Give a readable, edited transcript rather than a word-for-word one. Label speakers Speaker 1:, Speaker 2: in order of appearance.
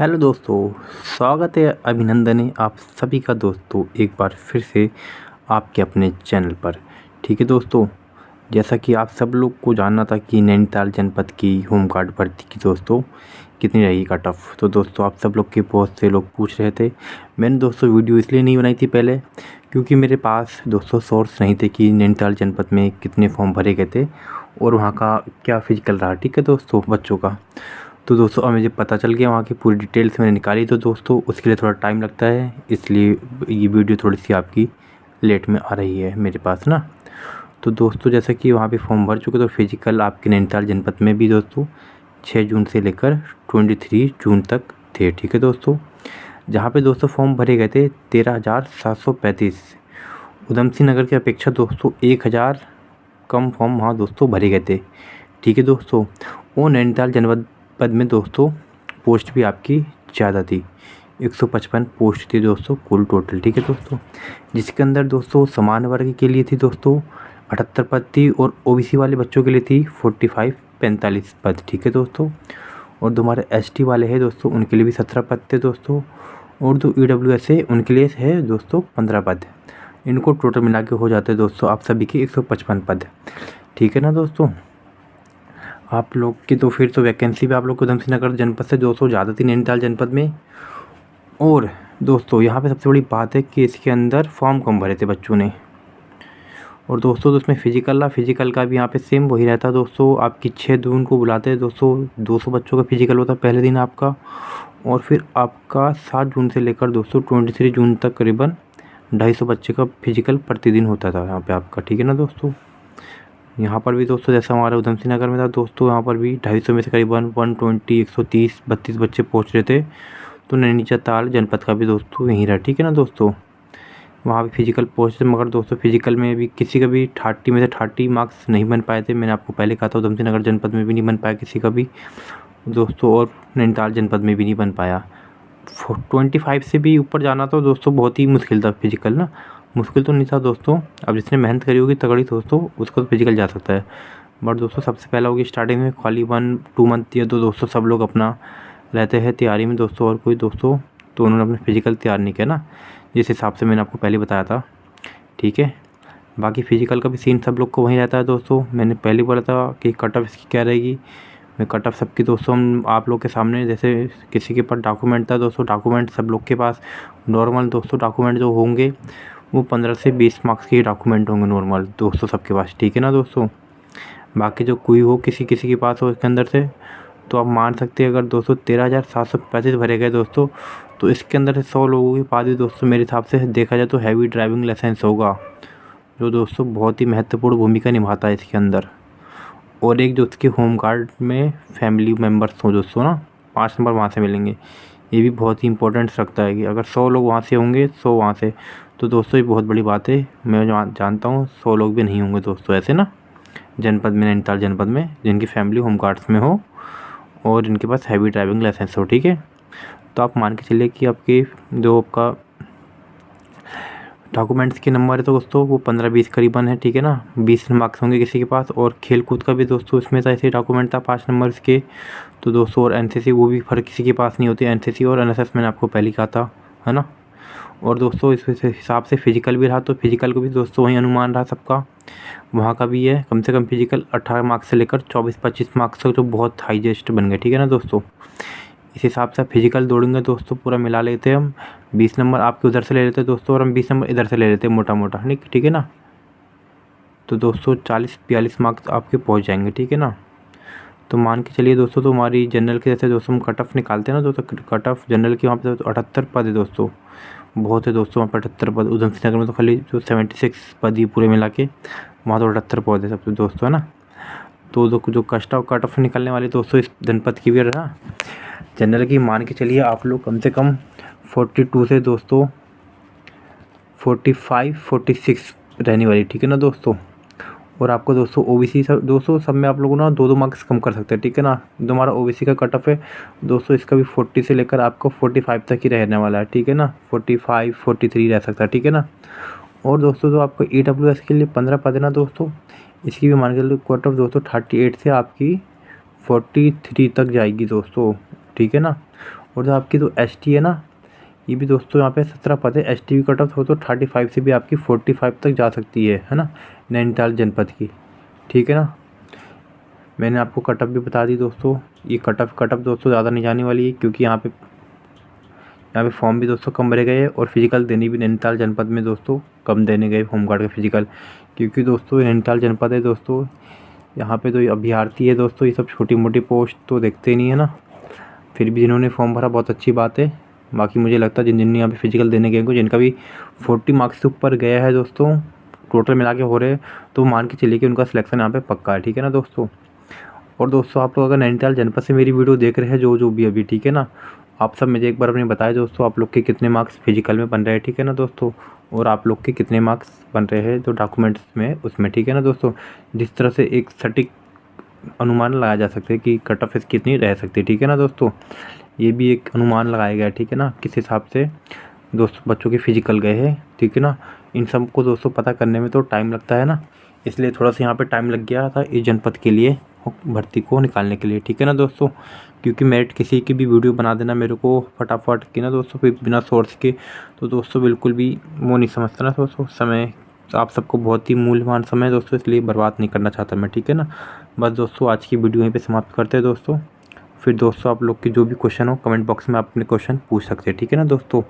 Speaker 1: Hello दोस्तों, स्वागत है, अभिनंदन है आप सभी का दोस्तों एक बार फिर से आपके अपने चैनल पर। ठीक है दोस्तों, जैसा कि आप सब लोग को जानना था कि नैनीताल जनपद की होमगार्ड भर्ती की दोस्तों कितनी रहेगी कट ऑफ। तो दोस्तों आप सब लोग के बहुत से लोग पूछ रहे थे। मैंने दोस्तों वीडियो इसलिए नहीं बनाई थी पहले क्योंकि मेरे पास दोस्तों सोर्स नहीं थे कि नैनीताल जनपद में कितने फॉर्म भरे गए थे और वहाँ का क्या फिजिकल रहा। ठीक है दोस्तों, बच्चों का। तो दोस्तों अब मुझे पता चल गया, वहाँ की पूरी डिटेल्स मैंने निकाली। तो दोस्तों उसके लिए थोड़ा टाइम लगता है, इसलिए ये वीडियो थोड़ी सी आपकी लेट में आ रही है मेरे पास ना। तो दोस्तों जैसा कि वहाँ पे फॉर्म भर चुके, तो फिजिकल आपके नैनीताल जनपद में भी दोस्तों 6 जून से लेकर 23 जून तक थे। ठीक है दोस्तों, जहाँ पे दोस्तों फॉर्म भरे गए थे 13,735। उधम सिंह नगर की अपेक्षा दोस्तों 1,000 कम फॉर्म वहाँ दोस्तों भरे गए थे। ठीक है दोस्तों, वो नैनीताल जनपद में दोस्तों पोस्ट भी आपकी ज़्यादा थी, 155 पोस्ट थी दोस्तों कुल टोटल। ठीक है दोस्तों, जिसके अंदर दोस्तों सामान्य वर्ग के लिए थी दोस्तों 78 पद थी और ओबीसी वाले बच्चों के लिए थी 45 पद। ठीक है दोस्तों, और जो हमारे एसटी वाले हैं दोस्तों उनके लिए भी 17 पद थे दोस्तों, और जो ईडब्ल्यूएस है उनके लिए है दोस्तों 15 पद। इनको टोटल मिला के हो जाते हैं दोस्तों आप सभी के 155 पद। ठीक है ना दोस्तों, आप लोग की तो फिर तो वैकेंसी भी आप लोग को उधम सिंह नगर जनपद से 200 ज़्यादा थी नैनीताल जनपद में। और दोस्तों यहाँ पे सबसे बड़ी बात है कि इसके अंदर फॉर्म कम भरे थे बच्चों ने। और दोस्तों तो उसमें फिजिकल का भी यहाँ पे सेम वही रहता है दोस्तों। आपकी 6 जून को बुलाते हैं दोस्तों, 200 बच्चों का फिजिकल होता है पहले दिन आपका, और फिर आपका 7 जून से लेकर दोस्तों 23 जून तक करीबन 250 बच्चे का फिजिकल प्रतिदिन होता था यहाँ पे आपका। ठीक है ना दोस्तों, यहाँ पर भी दोस्तों जैसा हमारे उधम सिंह नगर में था दोस्तों, यहाँ पर भी 250 में से करीबन 120 130 32 बच्चे पहुँच रहे थे। तो नैनीताल जनपद का भी दोस्तों यहीं रहा। ठीक है ना दोस्तों, वहाँ भी फिजिकल पहुँचे थे, मगर दोस्तों फिजिकल में भी किसी का भी 30 में से 30 मार्क्स नहीं बन पाए थे। मैंने आपको पहले कहा था उधम सिंह नगर जनपद में भी नहीं बन पाया किसी का भी दोस्तों, और नैनीताल जनपद में भी नहीं बन पाया। 25 से भी ऊपर जाना तो दोस्तों बहुत ही मुश्किल था फिजिकल ना। मुश्किल तो नहीं था दोस्तों, अब जिसने मेहनत करी होगी तगड़ी दोस्तों उसको तो फिजिकल जा सकता है। बट दोस्तों सबसे पहला होगी स्टार्टिंग में खाली 1-2 मंथ या तो दोस्तों सब लोग अपना रहते हैं तैयारी में दोस्तों, और कोई दोस्तों तो उन्होंने अपना फिजिकल तैयार नहीं किया ना, जिस हिसाब से मैंने आपको पहले बताया था। ठीक है, बाकी फिजिकल का भी सीन सब लोग को वहीं रहता है दोस्तों। मैंने पहले बोला था कि कट ऑफ इसकी क्या रहेगी। मैं कट ऑफ सबकी दोस्तों हम आप लोग के सामने, जैसे किसी के पास डॉक्यूमेंट था दोस्तों, डॉक्यूमेंट सब लोग के पास नॉर्मल दोस्तों डॉक्यूमेंट जो होंगे वो 15 से 20 मार्क्स के डॉक्यूमेंट होंगे नॉर्मल दोस्तों सबके पास। ठीक है ना दोस्तों, बाकी जो कोई हो किसी किसी के पास हो इसके अंदर से, तो आप मान सकते हैं अगर दोस्तों 13,735 भरे गए दोस्तों, तो इसके अंदर से 100 लोगों के पास भी दोस्तों मेरे हिसाब से देखा जाए तो हैवी ड्राइविंग लाइसेंस होगा, जो दोस्तों बहुत ही महत्वपूर्ण भूमिका निभाता है इसके अंदर। और एक जो उसके होमगार्ड में फैमिली मेम्बर्स हो दोस्तों ना, 5 नंबर वहाँ से मिलेंगे। ये भी बहुत ही इंपॉर्टेंस रखता है कि अगर 100 लोग वहाँ से होंगे 100 वहाँ से, तो दोस्तों ये बहुत बड़ी बात है। मैं जानता हूँ 100 लोग भी नहीं होंगे दोस्तों ऐसे ना जनपद में, नैनीताल जनपद में, जिनकी फैमिली होमगार्ड्स में हो और इनके पास हैवी ड्राइविंग लाइसेंस हो। ठीक है, तो आप मान के चलिए कि आपके जो आपका डॉक्यूमेंट्स के नंबर है तो दोस्तों वो 15-20 करीबन है। ठीक है ना, 20 मार्क्स होंगे किसी के पास, और खेल कूद का भी दोस्तों इसमें था ऐसे डॉक्यूमेंट था 5 नंबर्स के। तो दोस्तों और एनसीसी वो भी हर किसी के पास नहीं होती, एनसीसी और एनएसएस मैंने आपको पहले कहा था, है ना। और दोस्तों इस हिसाब से फिजिकल भी रहा, तो फिजिकल को भी दोस्तों वही अनुमान रहा सबका, वहाँ का भी है कम से कम फिजिकल 18 मार्क्स से लेकर 24-25 मार्क्स तक, जो बहुत हाईएस्ट बन गए। ठीक है ना दोस्तों, इस हिसाब से फिजिकल दौड़ेंगे दोस्तों पूरा मिला लेते हैं हम, 20 नंबर आपके उधर से ले लेते हैं दोस्तों और हम 20 नंबर इधर से ले लेते हैं मोटा मोटा। ठीक है ना, तो दोस्तों 40-42 मार्क्स आपके पहुंच जाएंगे। ठीक है ना, तो मान के चलिए दोस्तों, तो हमारी जनरल के जैसे दोस्तों हम कट ऑफ निकालते हैं ना दोस्तों, कट ऑफ जनरल की वहाँ पे 78 पद है दोस्तों, बहुत है दोस्तों वहाँ पर 78 पद। उधम सिंह नगर में तो खाली जो 76 पद ही पूरे मिला के, वहाँ तो 78 पद है सब दोस्तों, है ना। तो जो कट ऑफ निकलने वाले दोस्तों इस जनपद की भी रहा जनरल की, मान के चलिए आप लोग कम से कम 42 से दोस्तों 45-46 रहने वाली। ठीक है ना दोस्तों, और आपको दोस्तों ओबीसी सब दोस्तों सब में आप लोग ना 2-2 मार्क्स कम कर सकते हैं। ठीक है ना, जो हमारा ओबीसी का कट ऑफ है दोस्तों, इसका भी 40 से लेकर आपको 45 तक ही रहने वाला है। ठीक है ना, 45-43 रह सकता है। ठीक है ना, और दोस्तों जो आपको ईडब्ल्यूएस के लिए 15 पद है ना दोस्तों, इसकी भी मान के चलिए कट ऑफ दोस्तों 38 से आपकी 43 तक जाएगी दोस्तों। ठीक है ना, और जो आपकी तो एसटी है ना, ये भी दोस्तों यहाँ पे 17 पद है। एसटी की कट ऑफ हो तो 35 से भी आपकी 45 तक जा सकती है ना, नैनीताल जनपद की। ठीक है ना, मैंने आपको कट ऑफ भी बता दी दोस्तों। ये कट ऑफ दोस्तों ज़्यादा नहीं जाने वाली है, क्योंकि यहाँ पे फॉर्म भी दोस्तों कम भरे गए और फिजिकल देने भी नैनीताल जनपद में दोस्तों कम देने गए होमगार्ड का फिजिकल, क्योंकि दोस्तों नैनीताल जनपद है दोस्तों, यहाँ पे तो अभ्यर्थी है दोस्तों, ये सब छोटी मोटी पोस्ट तो देखते नहीं है ना। फिर भी जिन्होंने फॉर्म भरा बहुत अच्छी बात है। बाकी मुझे लगता है जिन यहाँ पे फिजिकल देने गए जिनका भी 40 मार्क्स से ऊपर गया है दोस्तों, टोटल मिला के हो रहे हैं, तो मान के चलिए कि उनका सिलेक्शन यहाँ पे पक्का है। ठीक है ना दोस्तों। और दोस्तों आप लोग अगर नैनीताल जनपद से मेरी वीडियो देख रहे हैं जो भी अभी, ठीक है ना, आप सब मुझे एक बार अपने बताएं दोस्तों, आप लोग के कितने मार्क्स फिजिकल में बन रहे हैं। ठीक है ना दोस्तों, और आप लोग के कितने मार्क्स बन रहे हैं जो डॉक्यूमेंट्स में उसमें। ठीक है ना दोस्तों, जिस तरह से एक सटीक अनुमान लगाया जा सकता है कि कट ऑफ कितनी रह सकती है। ठीक है ना दोस्तों, ये भी एक अनुमान लगाया गया है। ठीक है ना, किस हिसाब से दोस्तों बच्चों के फिजिकल गए हैं। ठीक है ना, इन सब को दोस्तों पता करने में तो टाइम लगता है ना, इसलिए थोड़ा सा यहाँ पे टाइम लग गया था इस जनपद के लिए भर्ती को निकालने के लिए। ठीक है ना दोस्तों, क्योंकि मेरिट किसी की भी वीडियो बना देना मेरे को फटाफट की ना दोस्तों, फिर बिना सोर्स के, तो दोस्तों बिल्कुल भी वो नहीं समझता ना दोस्तों। समय आप सबको बहुत ही मूल्यवान समय है दोस्तों, इसलिए बर्बाद नहीं करना चाहता मैं। ठीक है ना, बस दोस्तों आज की वीडियो यहीं पे समाप्त करते हैं दोस्तों। फिर दोस्तों आप लोग के जो भी क्वेश्चन हो कमेंट बॉक्स में आप अपने क्वेश्चन पूछ सकते हैं। ठीक है ना दोस्तों।